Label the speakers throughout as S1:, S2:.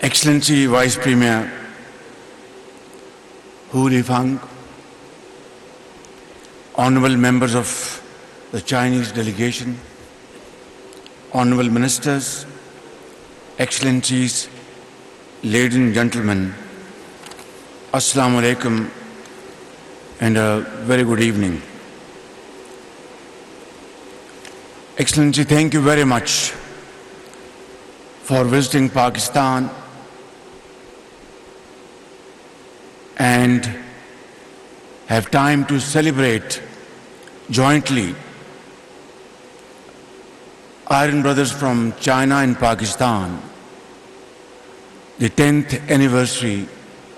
S1: Excellency Vice Premier Hu Lifang, honorable members of the Chinese delegation, honorable ministers, excellencies, ladies and gentlemen, Assalamu alaikum and a very good evening. Excellency, thank you very much for visiting Pakistan and have time to celebrate jointly Iron Brothers from China and Pakistan, the 10th anniversary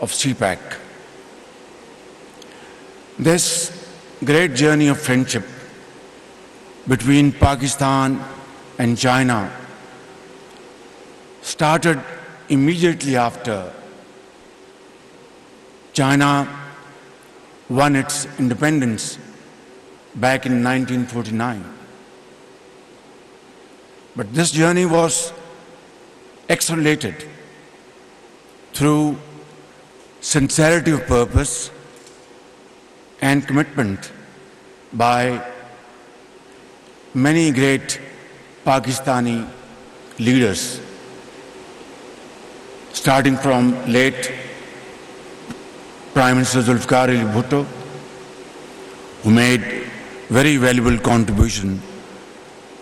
S1: of CPEC. This great journey of friendship between Pakistan and China started immediately after China won its independence back in 1949. But this journey was accelerated through sincerity of purpose and commitment by many great Pakistani leaders, starting from late Prime Minister Zulfikar Ali Bhutto, who made very valuable contribution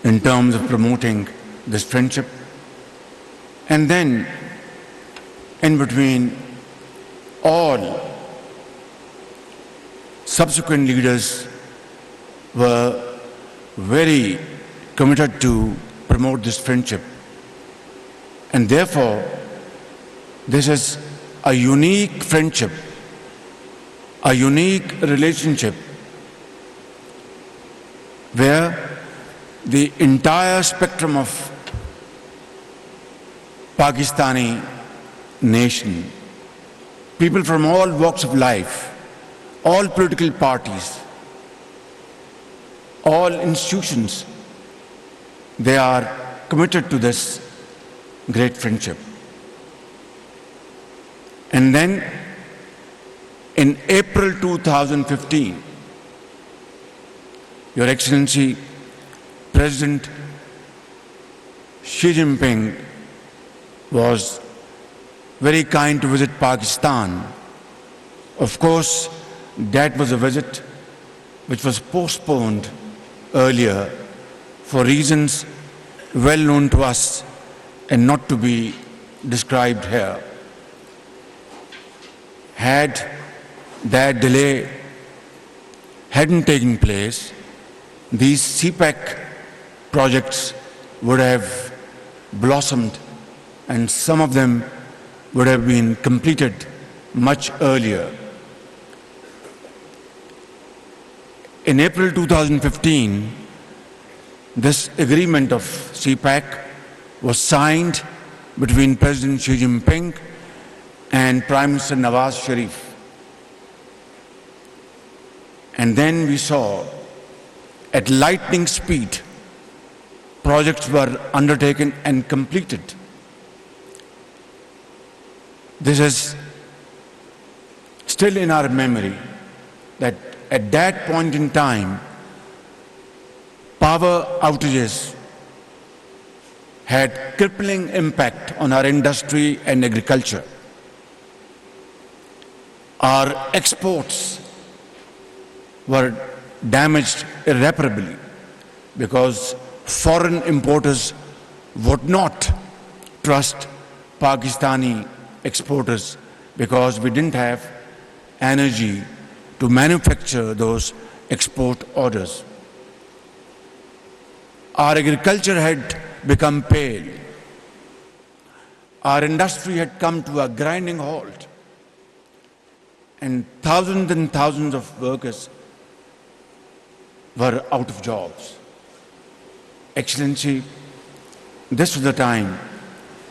S1: in terms of promoting this friendship. And then, in between, all subsequent leaders were very committed to promote this friendship. And therefore, this is a unique friendship, a unique relationship where the entire spectrum of Pakistani nation, people from all walks of life, all political parties, all institutions, they are committed to this great friendship. And then in April 2015, Your Excellency, President Xi Jinping was very kind to visit Pakistan. Of course, that was a visit which was postponed earlier for reasons well known to us and not to be described here. Had that delay hadn't taken place, these CPEC projects would have blossomed and some of them would have been completed much earlier. In April 2015, this agreement of CPEC was signed between President Xi Jinping and Prime Minister Shahbaz Sharif. And then we saw at lightning speed projects were undertaken and completed. This is still in our memory that at that point in time, power outages had crippling impact on our industry and agriculture. Our exports were damaged irreparably because foreign importers would not trust Pakistani exporters because we didn't have energy to manufacture those export orders. Our agriculture had become pale. Our industry had come to a grinding halt. And thousands of workers were out of jobs. Excellency, this was the time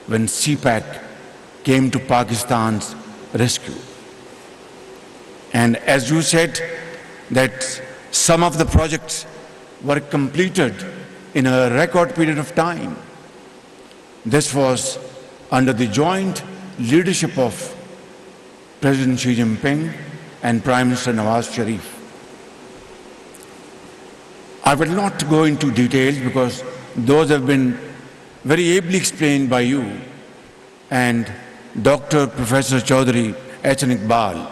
S1: when CPEC came to Pakistan's rescue. And as you said, that some of the projects were completed in a record period of time. This was under the joint leadership of President Xi Jinping and Prime Minister Shahbaz Sharif. I will not go into details because those have been very ably explained by you and Dr. Professor Chaudhary H.N. Iqbal.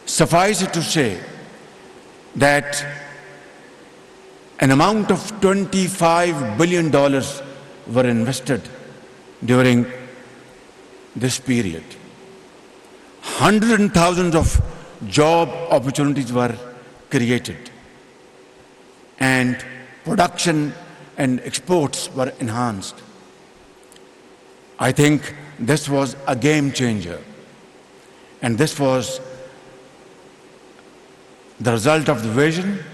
S1: Suffice it to say that an amount of $25 billion were invested during this period. Hundreds and thousands of job opportunities were created, and production and exports were enhanced. I think this was a game changer, and this was the result of the vision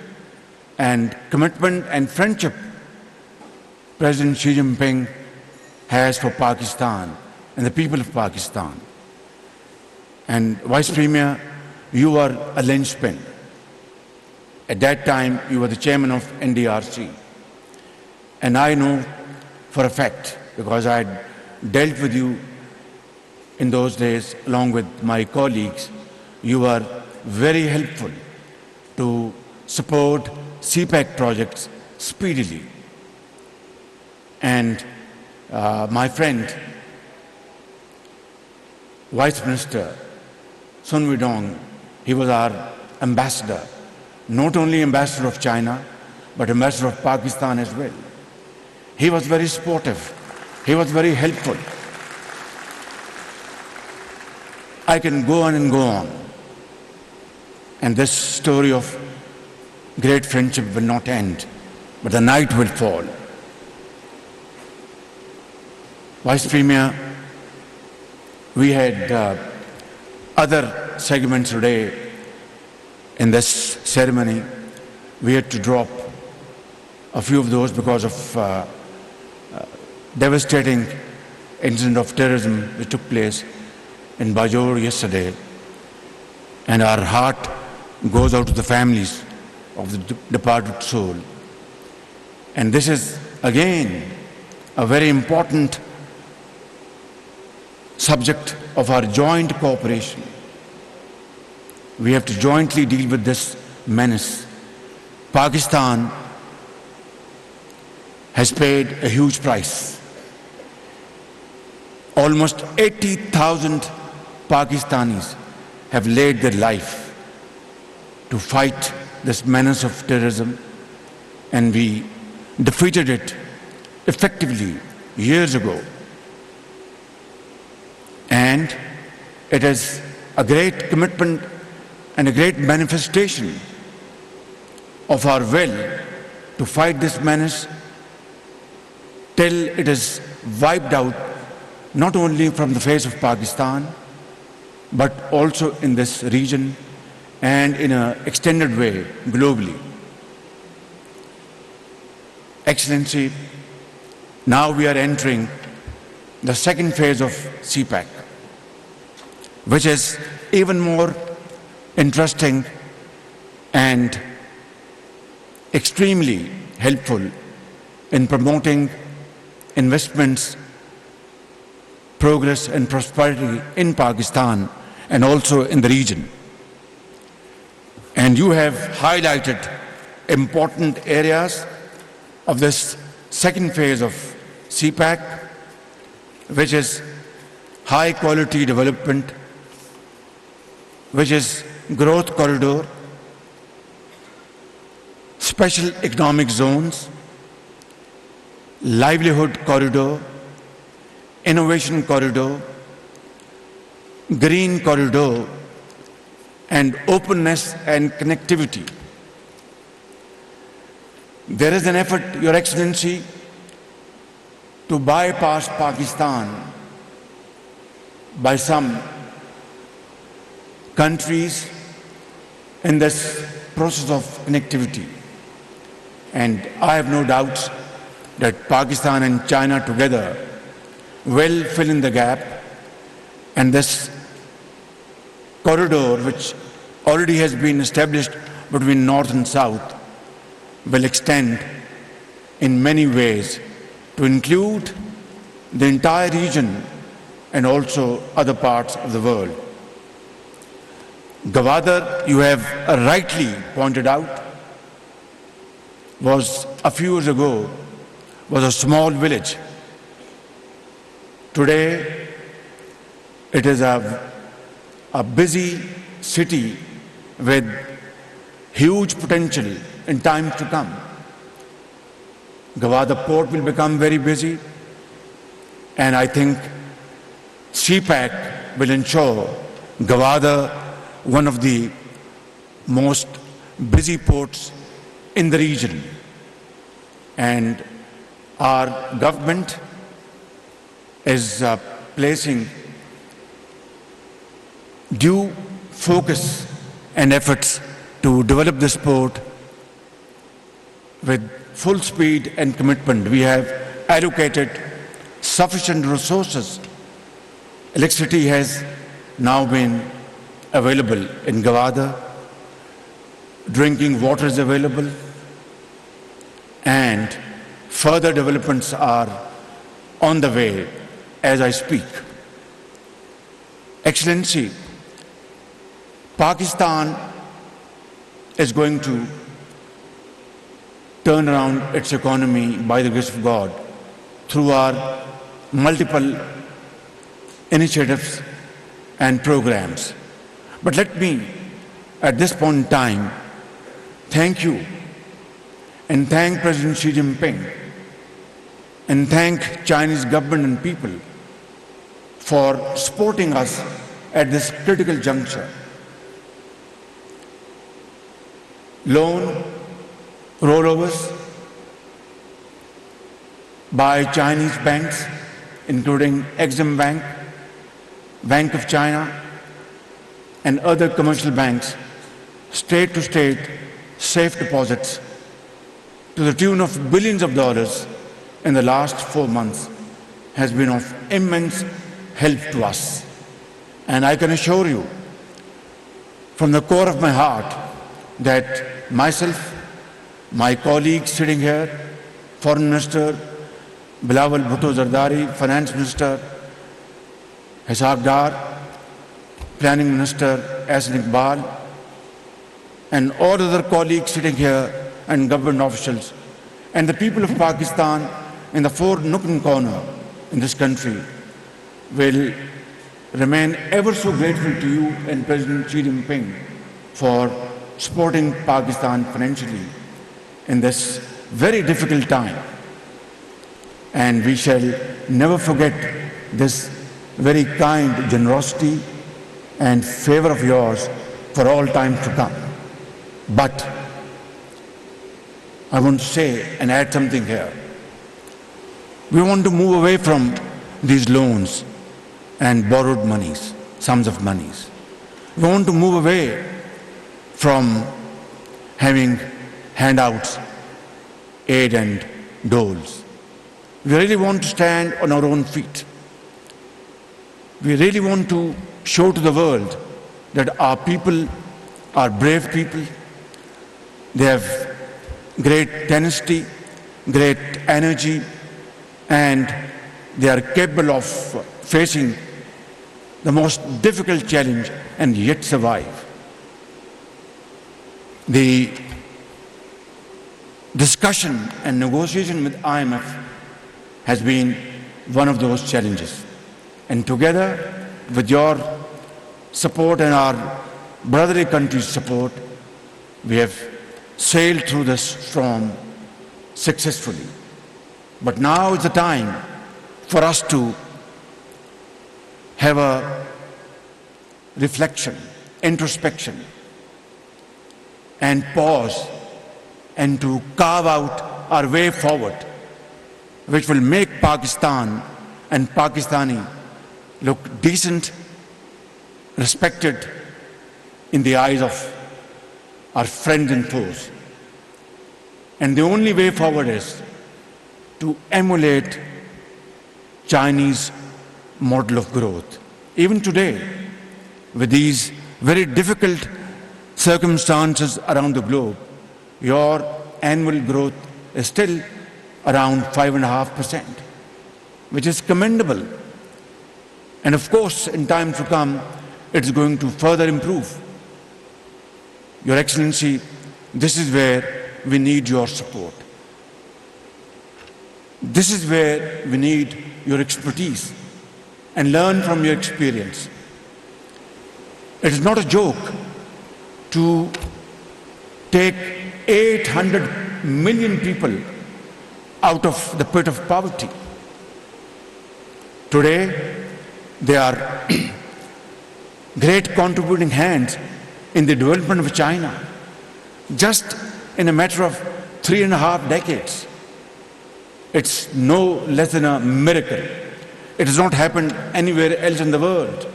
S1: and commitment and friendship President Xi Jinping has for Pakistan and the people of Pakistan. And Vice Premier, you were a linchpin. At that time, you were the chairman of NDRC. And I know for a fact, because I had dealt with you in those days along with my colleagues, you were very helpful to support CPEC projects speedily. And my friend, Vice Minister Sun Weidong, he was our ambassador, not only ambassador of China, but ambassador of Pakistan as well. He was very supportive. He was very helpful. I can go on and go on. And this story of great friendship will not end, but the night will fall. Vice Premier, we had other segments today in this ceremony. We had to drop a few of those because of devastating incident of terrorism which took place in Bajor yesterday. And our heart goes out to the families of the departed soul. And this is, again, a very important subject of our joint cooperation. We have to jointly deal with this menace. Pakistan has paid a huge price. Almost 80,000 Pakistanis have laid their life to fight this menace of terrorism, and we defeated it effectively years ago. And it is a great commitment and a great manifestation of our will to fight this menace till it is wiped out, not only from the face of Pakistan, but also in this region and in an extended way globally. Excellency, now we are entering the second phase of CPEC, which is even more interesting and extremely helpful in promoting investments, progress and prosperity in Pakistan and also in the region. And you have highlighted important areas of this second phase of CPEC, which is high quality development, which is growth corridor, special economic zones, livelihood corridor, innovation corridor, green corridor, and openness and connectivity. There is an effort, Your Excellency, to bypass Pakistan by some countries in this process of connectivity. And I have no doubts that Pakistan and China together will fill in the gap, and this corridor, which already has been established between North and South, will extend in many ways to include the entire region and also other parts of the world. Gwadar, you have rightly pointed out, was a few years ago was a small village. Today, it is a busy city with huge potential in times to come. Gwadar port will become very busy, and I think CPEC will ensure Gwadar one of the most busy ports in the region. And our government is placing due focus and efforts to develop this port with full speed and commitment. We have allocated sufficient resources. Electricity has now been available in Gwadar. Drinking water is available, and further developments are on the way as I speak. Excellency, Pakistan is going to turn around its economy by the grace of God through our multiple initiatives and programs. But let me, at this point in time, thank you and thank President Xi Jinping and thank Chinese government and people for supporting us at this critical juncture. Loan rollovers by Chinese banks, including Exim Bank, Bank of China, and other commercial banks, state-to-state safe deposits to the tune of billions of dollars in the last 4 months has been of immense help to us. And I can assure you from the core of my heart that myself, my colleagues sitting here, Foreign Minister Bilawal Bhutto Zardari, Finance Minister Hisab Dar, Planning Minister Ahsan Iqbal, and all other colleagues sitting here and government officials, and the people of Pakistan in the four nook and corner in this country will remain ever so grateful to you and President Xi Jinping for supporting Pakistan financially in this very difficult time. And we shall never forget this very kind generosity and favor of yours for all time to come. But I want to say and add something here. We want to move away from these loans and borrowed monies, sums of monies. We want to move away from having handouts, aid and doles. We really want to stand on our own feet. We really want to show to the world that our people are brave people. They have great tenacity, great energy, and they are capable of facing the most difficult challenge and yet survive. The discussion and negotiation with IMF has been one of those challenges. And together with your support and our brotherly country's support, we have sailed through this storm successfully. But now is the time for us to have a reflection, introspection, and pause, and to carve out our way forward, which will make Pakistan and Pakistani look decent, respected in the eyes of our friends and foes. And the only way forward is to emulate Chinese model of growth. Even today, with these very difficult circumstances around the globe, your annual growth is still around 5.5%, which is commendable. And of course, in times to come, it's going to further improve. Your Excellency, this is where we need your support. This is where we need your expertise and learn from your experience. It is not a joke to take 800 million people out of the pit of poverty. Today, they are great contributing hands in the development of China, just in a matter of 3.5 decades. It's no less than a miracle. It has not happened anywhere else in the world.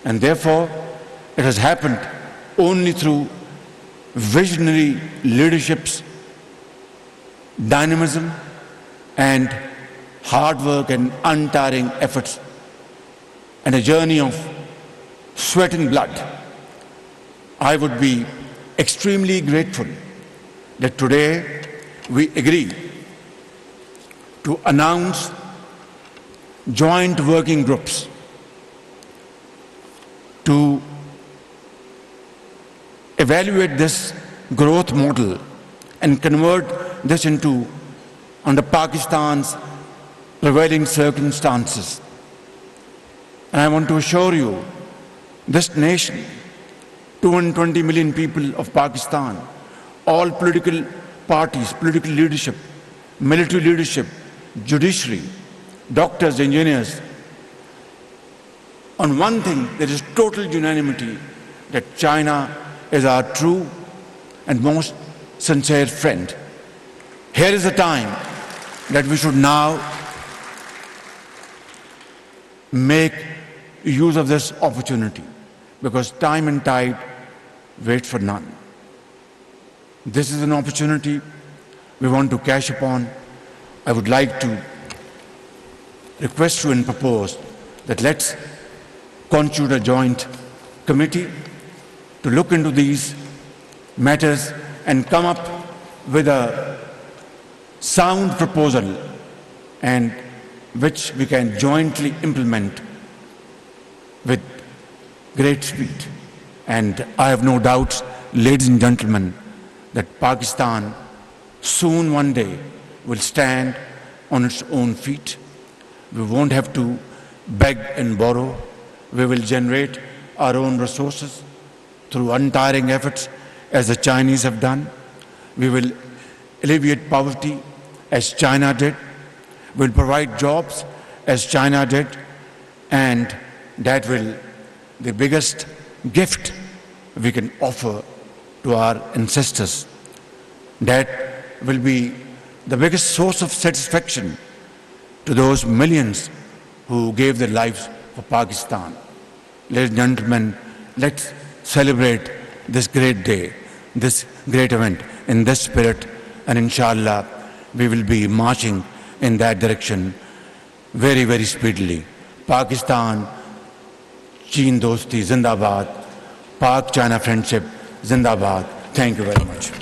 S1: And therefore, it has happened only through visionary leadership's dynamism and hard work and untiring efforts and a journey of sweat and blood. I would be extremely grateful that today we agree to announce joint working groups to evaluate this growth model and convert this into, under Pakistan's prevailing circumstances. And I want to assure you, this nation, 220 million people of Pakistan, all political parties, political leadership, military leadership, judiciary, doctors, engineers, on one thing, there is total unanimity that China is our true and most sincere friend. Here is the time that we should now make use of this opportunity, because time and tide wait for none. This is an opportunity we want to cash upon. I would like to request you and propose that let's constitute a joint committee to look into these matters and come up with a sound proposal and which we can jointly implement with great speed. And I have no doubts, ladies and gentlemen, that Pakistan soon one day will stand on its own feet. We won't have to beg and borrow. We will generate our own resources through untiring efforts as the Chinese have done. We will alleviate poverty as China did. We'll provide jobs as China did. And that will be the biggest gift we can offer to our ancestors. That will be the biggest source of satisfaction to those millions who gave their lives for Pakistan. Ladies and gentlemen, let's celebrate this great day, this great event in this spirit, and inshallah we will be marching in that direction very, very speedily. Pakistan, Cheen Dosti, Zindabad. Pak-China friendship, Zindabad. Thank you very much.